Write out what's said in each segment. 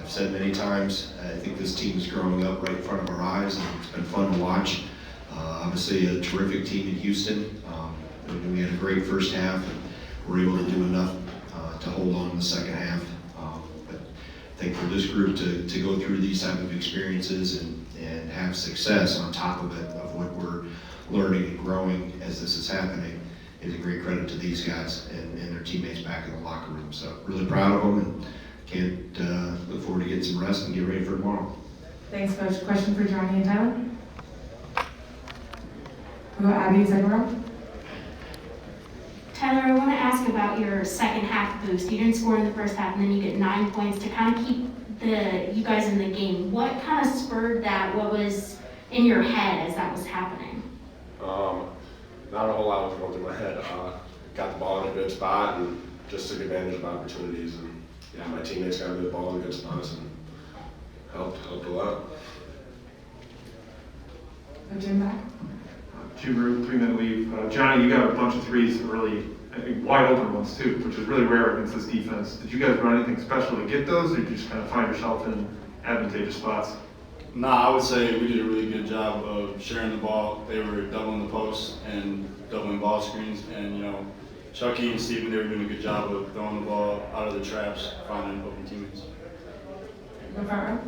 I've said many times, I think this team is growing up right in front of our eyes, and it's been fun to watch. Obviously, a terrific team in Houston. We had a great first half, and were able to do enough to hold on in the second half. But I think for this group to go through these type of experiences and have success on top of it, of what we're learning and growing as this is happening, is a great credit to these guys and their teammates back in the locker room. So really proud of them, and can't look forward to getting some rest and get ready for tomorrow. Thanks, Coach. Question for Johnny and Tyler? We'll go Abby, second row. Tyler, I want to ask about your second half boost. You didn't score in the first half, and then you get 9 points to kind of keep you guys in the game. What kind of spurred that? What was in your head as that was happening? Not a whole lot was going through my head. Got the ball in a good spot and just took advantage of opportunities. And yeah, my teammates got the ball in good spots and helped a lot. Jim back. 3-minute leave. Johnny, you got a bunch of threes, really wide open ones too, which is really rare against this defense. Did you guys run anything special to get those, or did you just kind of find yourself in advantageous spots? Nah, I would say we did a really good job of sharing the ball. They were doubling the post and doubling ball screens, and Chucky and Steven, they were doing a good job of throwing the ball out of the traps, finding open teammates. Go front row.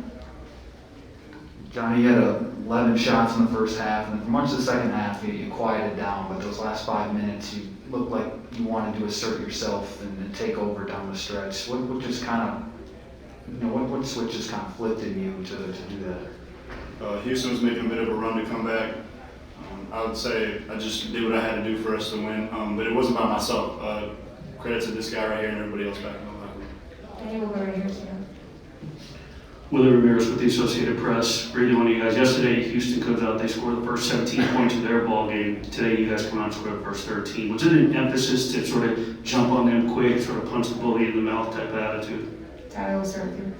Johnny, you had 11 shots in the first half, and for much of the second half, you quieted down, but those last 5 minutes, you looked like you wanted to assert yourself and take over down the stretch. What just kind of, what switch just kind of flipped in you to do that? Houston was making a bit of a run to come back. I would say I just did what I had to do for us to win, but it wasn't by myself. Credit to this guy right here and everybody else back in the locker room. Okay, we'll go right here, Sam. Willie Ramirez with the Associated Press. Really, one of you guys, yesterday Houston comes out, they score the first 17 points of their ball game. Today you guys come out and score the first 13. Was it an emphasis to sort of jump on them quick, sort of punch the bully in the mouth type of attitude? Tyler, we'll start with you.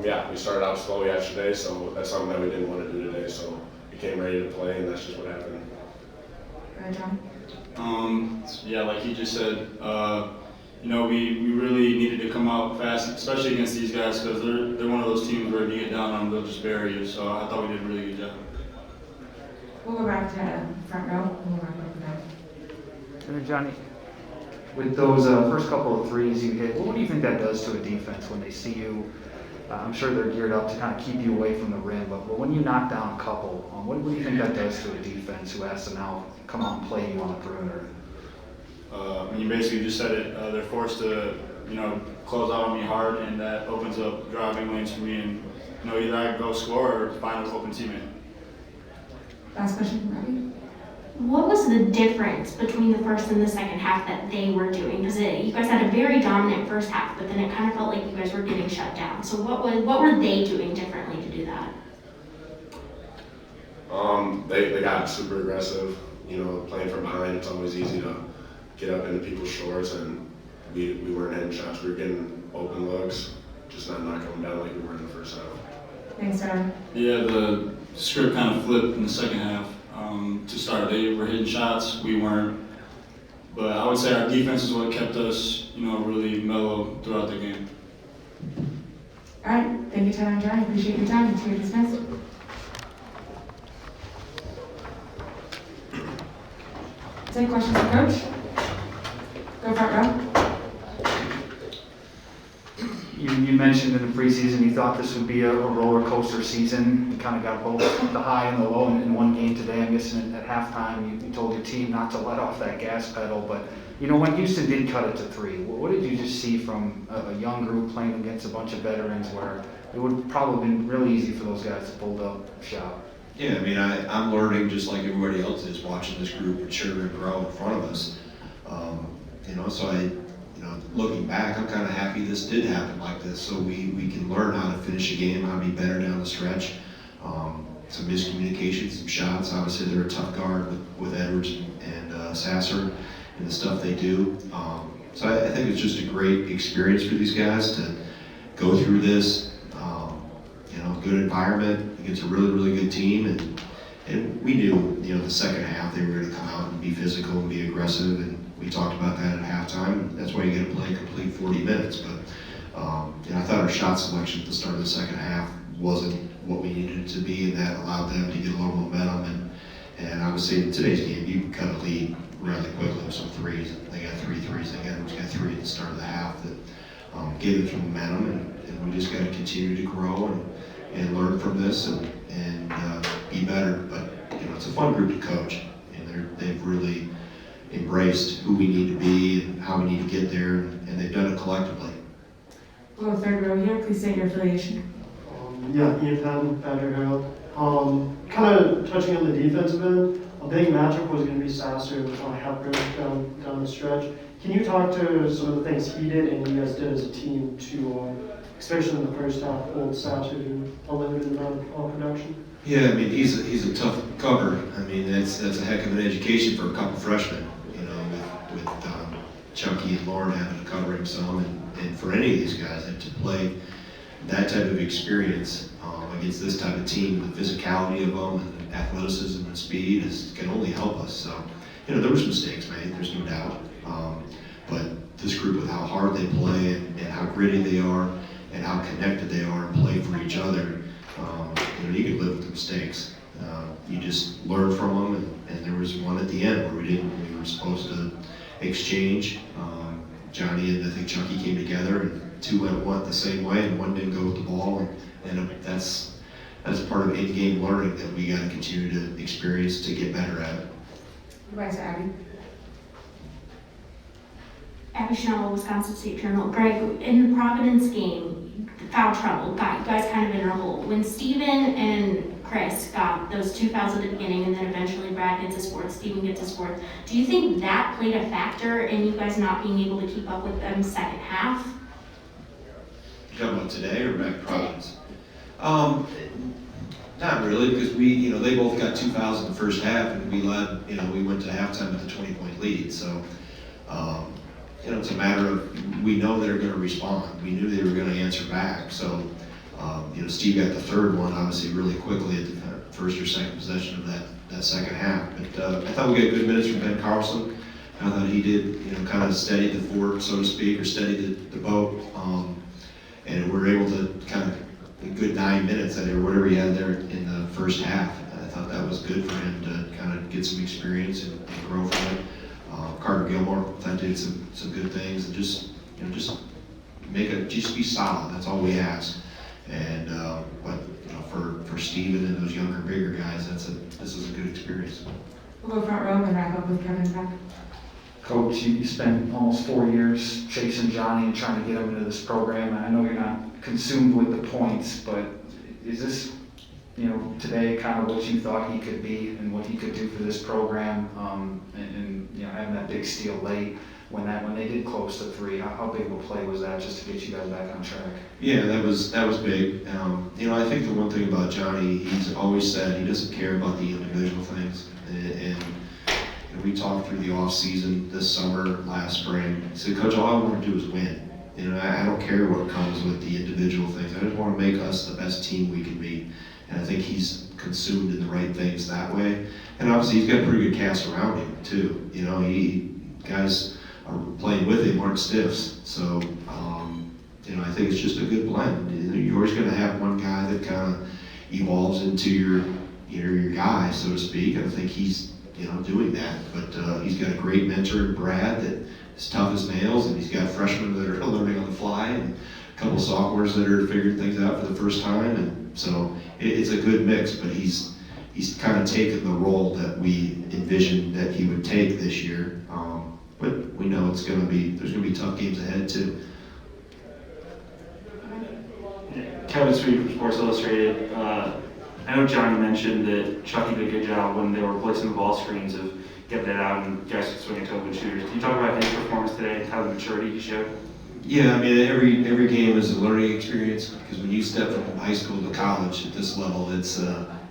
Yeah, we started out slow yesterday, so that's something that we didn't want to do today. So we came ready to play, and that's just what happened. Go ahead, John. Yeah, like he just said, we really needed to come out fast, especially against these guys, because they're one of those teams where if you get down on them, they'll just bury you. So I thought we did a really good job. We'll go back to front row. We'll wrap up now. Johnny, with those first couple of threes you hit, what do you think that does to a defense when they see you? I'm sure they're geared up to kind of keep you away from the rim, but when you knock down a couple, what do you think that does to a defense who has to now come out and play you on the perimeter? You basically just said it. They're forced to, close out on me hard, and that opens up driving lanes for me. And either I go score or find an open teammate. Last question from Robbie. What was the difference between the first and the second half that they were doing? Because you guys had a very dominant first half, but then it kind of felt like you guys were getting shut down. So what were they doing differently to do that? They got super aggressive. Playing from behind, it's always easy to get up into people's shorts, and we weren't hitting shots. We were getting open looks, just not knocking them down like we were in the first half. Thanks, Tyler. Yeah, the script kind of flipped in the second half. To start, they were hitting shots, we weren't. But I would say our defense is what kept us, really mellow throughout the game. All right. Thank you, Tyler and Johnny. Appreciate your time. You're dismissed. Take questions from Coach. Go front row. You mentioned in the preseason you thought this would be a roller coaster season. You kind of got both the high and the low in one game today. I'm guessing at halftime you told your team not to let off that gas pedal. But when Houston did cut it to 3, what did you just see from a young group playing against a bunch of veterans where it would probably have been really easy for those guys to pull up shop? Yeah, I mean, I'm learning just like everybody else is, watching this group mature and grow in front of us. So looking back, I'm kind of happy this did happen like this, so we can learn how to finish a game, how to be better down the stretch. Some miscommunication, some shots. Obviously, they're a tough guard with Edwards and Sasser and the stuff they do. So I think it's just a great experience for these guys to go through this. Good environment against a really, really good team, and we knew, the second half they were going to come out and be physical and be aggressive, and we talked about that at halftime. That's why you get to play complete 40 minutes. But I thought our shot selection at the start of the second half wasn't what we needed it to be, and that allowed them to get a little momentum. And I would say in today's game, you cut a lead rather quickly with some threes. They got 3 threes. They got 3 at the start of the half that gave them some momentum, and we just got to continue to grow and learn from this and be better. But it's a fun group to coach, and they've really embraced who we need to be and how we need to get there, and they've done it collectively. Hello, third row here, please state your affiliation. Yeah, Ian Patton, Badger Herald. Kind of touching on the defensive end, a big matchup was going to be Sasser with Hepburn down the stretch. Can you talk to some of the things he did and you guys did as a team to, especially in the first half, hold Sasser to a limited amount of production? Yeah, I mean he's a tough cover. I mean that's a heck of an education for a couple freshmen. With Chucky and Lauren having to cover him some, and for any of these guys to play that type of experience against this type of team, the physicality of them, and the athleticism and speed can only help us. So, there was mistakes made, there's no doubt. But this group, with how hard they play and how gritty they are and how connected they are and play for each other, you can live with the mistakes. You just learn from them, and there was one at the end where we were supposed to exchange. Johnny and I think Chucky came together, and 2 went the same way, and 1 didn't go with the ball, and that's part of in-game learning that we got to continue to experience to get better at it. Back to Abby. Abby Schnell, Wisconsin State Journal. Greg, in the Providence game, foul trouble got you guys kind of in a hole. When Steven and Chris got those 2 fouls at the beginning, and then eventually Brad gets his 4th, Steven gets his 4th, do you think that played a factor in you guys not being able to keep up with them second half? You talking about today or back to Providence? Not really, because they both got 2 fouls in the first half, and we led. We went to halftime with a 20-point lead. So, it's a matter of we know they're going to respond. We knew they were going to answer back. So, Steve got the 3rd one, obviously, really quickly at the first or second possession of that second half. But I thought we got good minutes from Ben Carlson. I thought he did, kind of steady the fort, so to speak, or steady the boat. And we were able to kind of a good 9 minutes or whatever he had there in the first half. I thought that was good for him to kind of get some experience and grow from it. Carter Gilmore, I thought did some good things, and just be solid. That's all we ask. And but for Steven and those younger, bigger guys, this is a good experience. We'll go front row and wrap up with Kevin Beck. Coach, you spent almost 4 years chasing Johnny and trying to get him into this program. I know you're not consumed with the points, but is this, today kind of what you thought he could be and what he could do for this program? And having that big steal late when they did close to 3, how big of a play was that just to get you guys back on track? Yeah, that was big. I think the one thing about Johnny, he's always said he doesn't care about the individual things, and we talked through the off season this summer, last spring. He said, Coach, all I want to do is win. I don't care what comes with the individual things. I just want to make us the best team we can be. And I think he's consumed in the right things that way. And obviously he's got a pretty good cast around him too. Guys are playing with him aren't stiffs. So, I think it's just a good blend. You're always going to have one guy that kind of evolves into your guy, so to speak. And I think he's doing that. But he's got a great mentor in Brad that is tough as nails, and he's got freshmen that are learning on the fly, and a couple sophomores that are figuring things out for the first time. And so it's a good mix, but he's kind of taken the role that we envisioned that he would take this year. But we know there's going to be tough games ahead too. Kevin Sweet from Sports Illustrated. I know Johnny mentioned that Chucky did a good job when they were placing the ball screens of getting that out and guys could swing it to open shooters. Can you talk about his performance today, how the maturity he showed? Yeah, I mean, every game is a learning experience, because when you step from high school to college at this level, it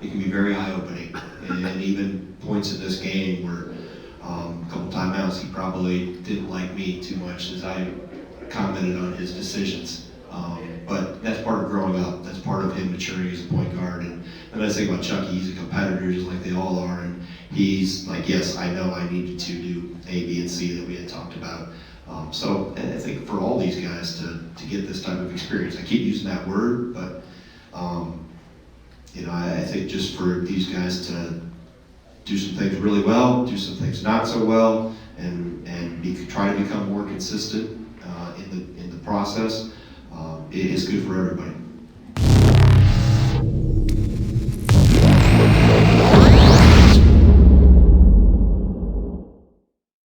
can be very eye-opening. And even points in this game where a couple timeouts, he probably didn't like me too much as I commented on his decisions. But that's part of growing up. That's part of him maturing as a point guard. And I think about Chucky, he's a competitor just like they all are. And he's like, yes, I know I needed to do A, B, and C that we had talked about. So I think for all these guys to get this type of experience, I keep using that word, but I think just for these guys to do some things really well, do some things not so well, and try to become more consistent in the process, it is good for everybody.